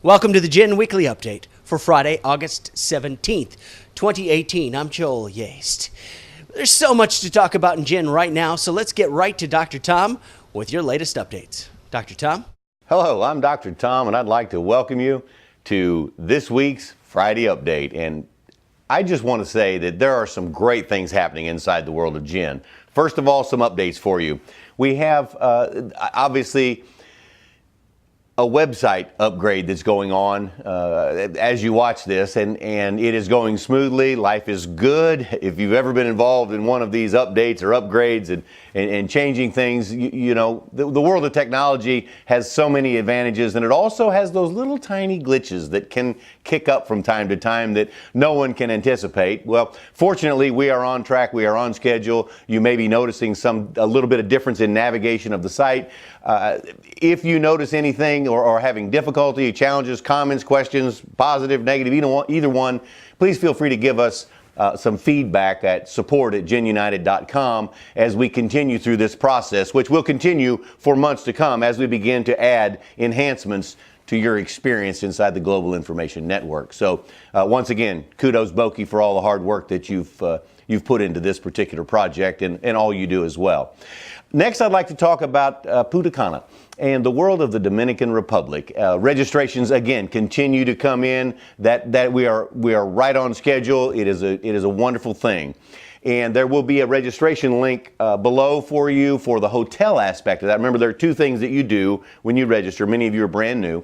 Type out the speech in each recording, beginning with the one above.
Welcome to the Gin Weekly Update for Friday, August 17th, 2018. I'm Joel Yaste. There's so much to talk about in gin right now, so let's get right to Dr. Tom with your latest updates. Dr. Tom? Hello, I'm Dr. Tom, and I'd like to welcome you to this week's Friday Update. And I just want to say that there are some great things happening inside the world of gin. First of all, some updates for you. We have, obviously, a website upgrade that's going on as you watch this, and it is going smoothly. Life is good. If you've ever been involved in one of these updates or upgrades and changing things, you know, the world of technology has so many advantages, and it also has those little tiny glitches that can kick up from time to time that no one can anticipate. Well, fortunately, we are on track. We are on schedule. You may be noticing a little bit of difference in navigation of the site. If you notice anything or having difficulty, challenges, comments, questions, positive, negative, either one, please feel free to give us some feedback at support@ginunited.com as we continue through this process, which will continue for months to come as we begin to add enhancements to your experience inside the Global Information Network. So once again, kudos, Boki, for all the hard work that you've put into this particular project and all you do as well. Next, I'd like to talk about Punta Cana and the world of the Dominican Republic. Registrations again continue to come in. That we are right on schedule. It is a wonderful thing. And there will be a registration link below for you for the hotel aspect of that. Remember, there are two things that you do when you register. Many of you are brand new.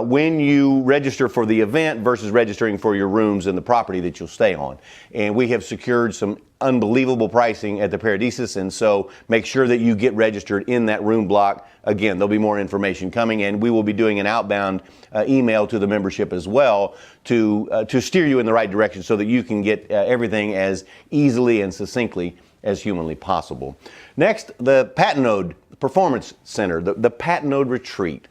When you register for the event versus registering for your rooms and the property that you'll stay on. And we have secured some unbelievable pricing at the Paradisus, and so make sure that you get registered in that room block. Again, there'll be more information coming, and we will be doing an outbound email to the membership as well to steer you in the right direction so that you can get everything as easily and succinctly as humanly possible. Next, the Patenode Performance Center, the Patenode Retreat.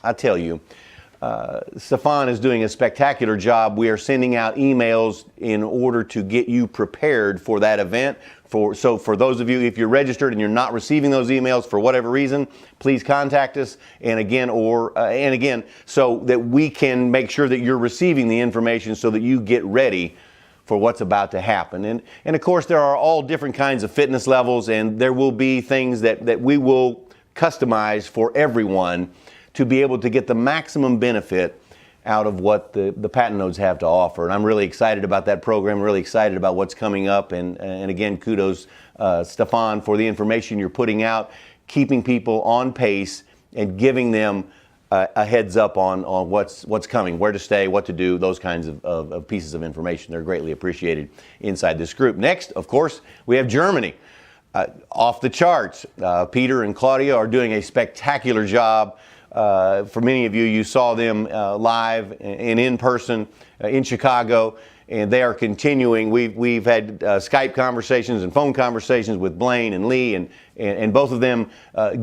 I tell you, Stefan is doing a spectacular job. We are sending out emails in order to get you prepared for that event. So for those of you, if you're registered and you're not receiving those emails for whatever reason, please contact us. And again, so that we can make sure that you're receiving the information so that you get ready for what's about to happen. And of course, there are all different kinds of fitness levels, and there will be things that we will customize for everyone to be able to get the maximum benefit out of what the Patenodes have to offer. And I'm really excited about that program, really excited about what's coming up. And again, kudos, Stefan, for the information you're putting out, keeping people on pace and giving them a heads up on what's coming, where to stay, what to do, those kinds of pieces of information. They're greatly appreciated inside this group. Next, of course, we have Germany. Off the charts. Peter and Claudia are doing a spectacular job. For many of you, you saw them live and in person in Chicago, and they are continuing. We've had Skype conversations and phone conversations with Blaine and Lee, and both of them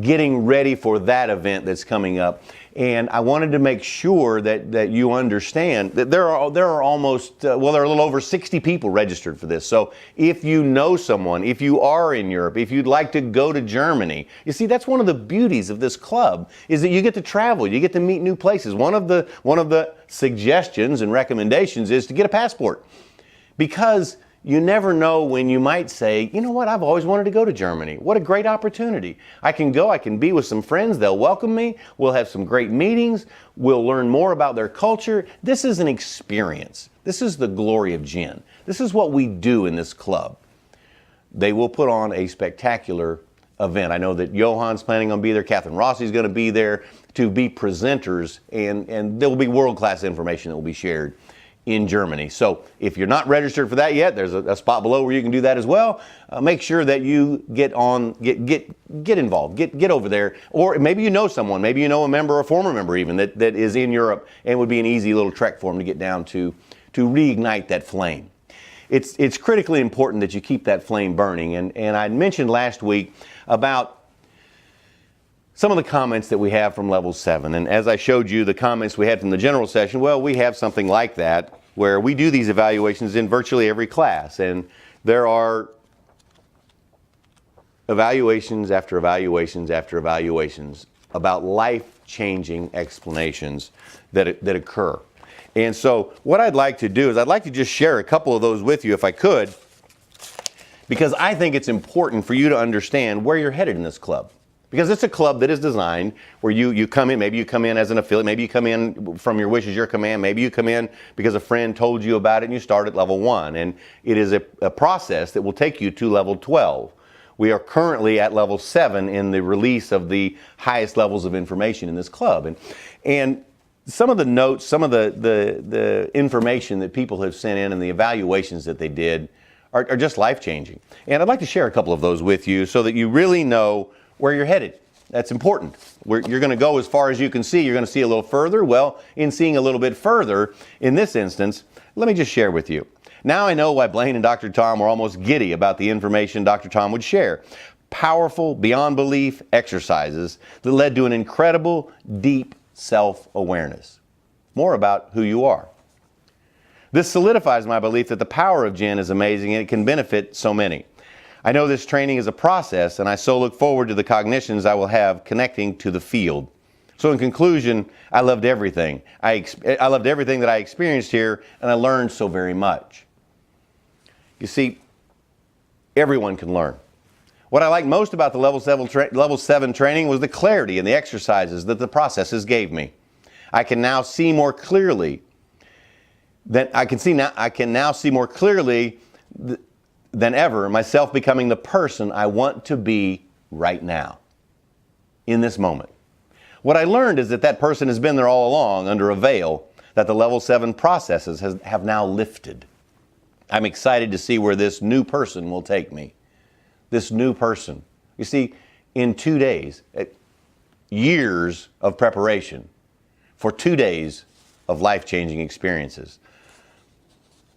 getting ready for that event that's coming up. And I wanted to make sure that you understand that there are almost, there are a little over 60 people registered for this. So if you know someone, if you are in Europe, if you'd like to go to Germany, you see, that's one of the beauties of this club is that you get to travel, you get to meet new places. One of the suggestions and recommendations is to get a passport, because you never know when you might say, you know what, I've always wanted to go to Germany. What a great opportunity. I can go, I can be with some friends, they'll welcome me, we'll have some great meetings, we'll learn more about their culture. This is an experience. This is the glory of gin. This is what we do in this club. They will put on a spectacular event. I know that Johan's planning on being there, Catherine Rossi's going to be there to be presenters, and there will be world-class information that will be shared in Germany. So if you're not registered for that yet, there's a spot below where you can do that as well. Make sure that you get involved, get over there, or maybe you know someone, maybe you know a member or a former member even that is in Europe, and would be an easy little trek for them to get down to reignite that flame. It's critically important that you keep that flame burning, and I mentioned last week about some of the comments that we have from Level 7, and as I showed you the comments we had from the general session, well, we have something like that where we do these evaluations in virtually every class, and there are evaluations after evaluations after evaluations about life-changing explanations that occur. And so what I'd like to do is I'd like to just share a couple of those with you if I could, because I think it's important for you to understand where you're headed in this club. Because it's a club that is designed where you come in, maybe you come in as an affiliate, maybe you come in from your wish is your command, maybe you come in because a friend told you about it and you start at level 1. And it is a process that will take you to level 12. We are currently at level 7 in the release of the highest levels of information in this club. And some of the notes, some of the information that people have sent in and the evaluations that they did are just life-changing. And I'd like to share a couple of those with you so that you really know where you're headed. That's important. You're going to go as far as you can see. You're going to see a little further. Well, in seeing a little bit further, in this instance, let me just share with you. Now I know why Blaine and Dr. Tom were almost giddy about the information Dr. Tom would share. Powerful, beyond belief exercises that led to an incredible, deep self-awareness. More about who you are. This solidifies my belief that the power of Jen is amazing and it can benefit so many. I know this training is a process, and I so look forward to the cognitions I will have connecting to the field. So in conclusion, I loved everything. I loved everything that I experienced here, and I learned so very much. You see, everyone can learn. What I liked most about the level 7 training was the clarity and the exercises that the processes gave me. I can now see more clearly than ever myself becoming the person I want to be right now, in this moment. What I learned is that person has been there all along under a veil that the level 7 processes have now lifted. I'm excited to see where this new person will take me. This new person. You see, in 2 days, years of preparation for 2 days of life-changing experiences.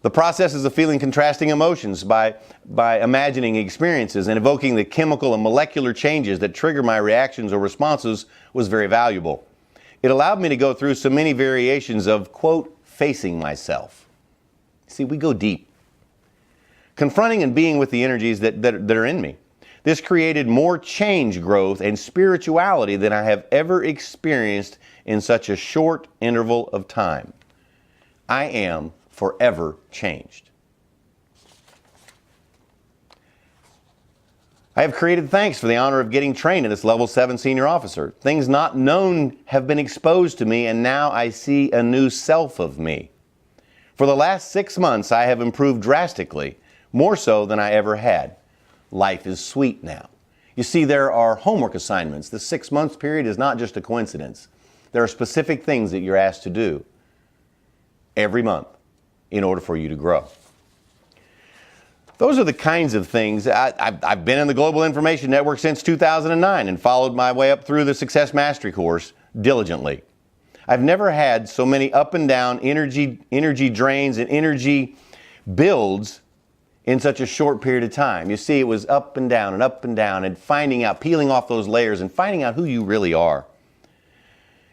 The processes of feeling contrasting emotions by imagining experiences and evoking the chemical and molecular changes that trigger my reactions or responses was very valuable. It allowed me to go through so many variations of, quote, facing myself. See, we go deep. Confronting and being with the energies that are in me. This created more change, growth, and spirituality than I have ever experienced in such a short interval of time. I am forever changed. I have created thanks for the honor of getting trained in this level 7 senior officer. Things not known have been exposed to me, and now I see a new self of me. For the last 6 months, I have improved drastically, more so than I ever had. Life is sweet now. You see, there are homework assignments. The 6 month period is not just a coincidence. There are specific things that you're asked to do every month in order for you to grow. Those are the kinds of things. I've been in the Global Information Network since 2009 and followed my way up through the Success Mastery course diligently. I've never had so many up and down energy drains and energy builds in such a short period of time. You see, it was up and down and finding out, peeling off those layers and finding out who you really are.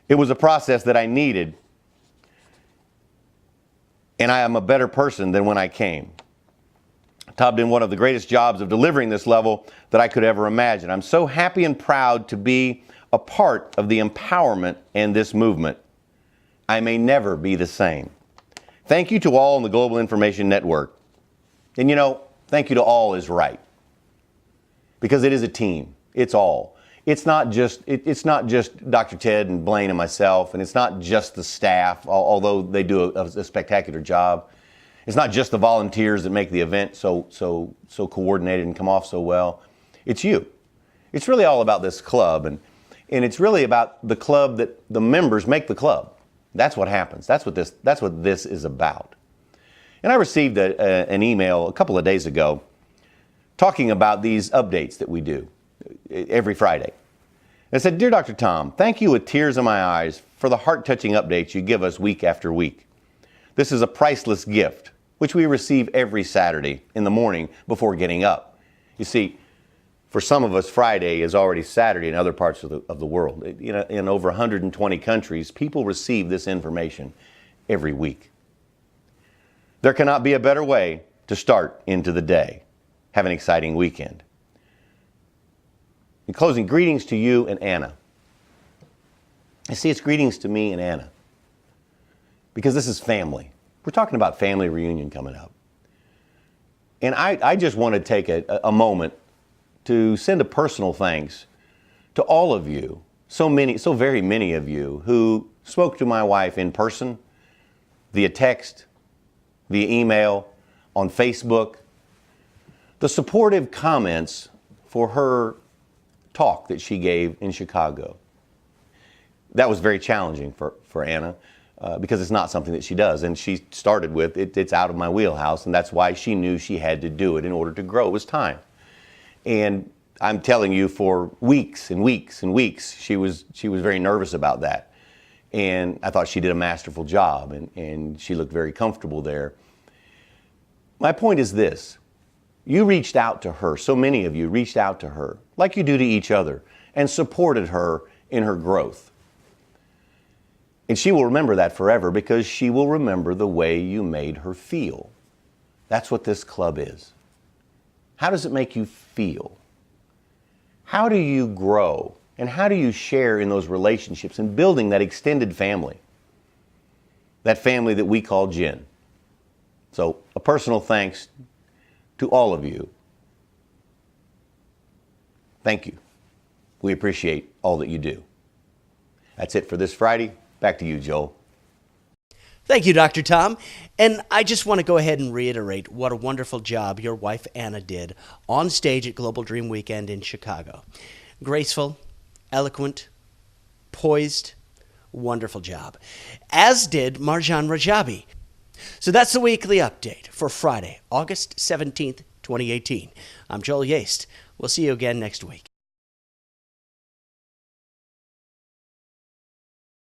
It was a process that I needed, and I am a better person than when I came. Tom did one of the greatest jobs of delivering this level that I could ever imagine. I'm so happy and proud to be a part of the empowerment and this movement. I may never be the same. Thank you to all in the Global Information Network. And you know, thank you to all is right. Because it is a team. It's all. It's not just Dr. Ted and Blaine and myself, and it's not just the staff, although they do a spectacular job. It's not just the volunteers that make the event so coordinated and come off so well. It's you. It's really all about this club, and it's really about the club that the members make the club. That's what happens. That's what this is about. And I received an email a couple of days ago talking about these updates that we do every Friday. It said, "Dear Dr. Tom, thank you with tears in my eyes for the heart-touching updates you give us week after week. This is a priceless gift, which we receive every Saturday in the morning before getting up." You see, for some of us, Friday is already Saturday in other parts of the world. In over 120 countries, people receive this information every week. There cannot be a better way to start into the day. Have an exciting weekend. In closing, greetings to you and Anna. I see, it's greetings to me and Anna, because this is family. We're talking about family reunion coming up. And I just want to take a moment to send a personal thanks to all of you, so very many of you who spoke to my wife in person, via text, via email, on Facebook. The supportive comments for her talk that she gave in Chicago. That was very challenging for Anna because it's not something that she does. And she started with, it's out of my wheelhouse, and that's why she knew she had to do it in order to grow. It was time. And I'm telling you, for weeks and weeks and weeks, she was very nervous about that. And I thought she did a masterful job, and she looked very comfortable there. My point is this. You reached out to her, so many of you reached out to her, like you do to each other, and supported her in her growth. And she will remember that forever, because she will remember the way you made her feel. That's what this club is. How does it make you feel? How do you grow? And how do you share in those relationships and building that extended family? That family that we call Jen. So a personal thanks to all of you. Thank you. We appreciate all that you do. That's it for this Friday. Back to you, Joel. Thank you, Dr. Tom. And I just want to go ahead and reiterate what a wonderful job your wife Anna did on stage at Global Dream Weekend in Chicago. Graceful, eloquent, poised, wonderful job. As did Marjan Rajabi. So that's the weekly update for Friday, August 17th, 2018. I'm Joel Yaste. We'll see you again next week.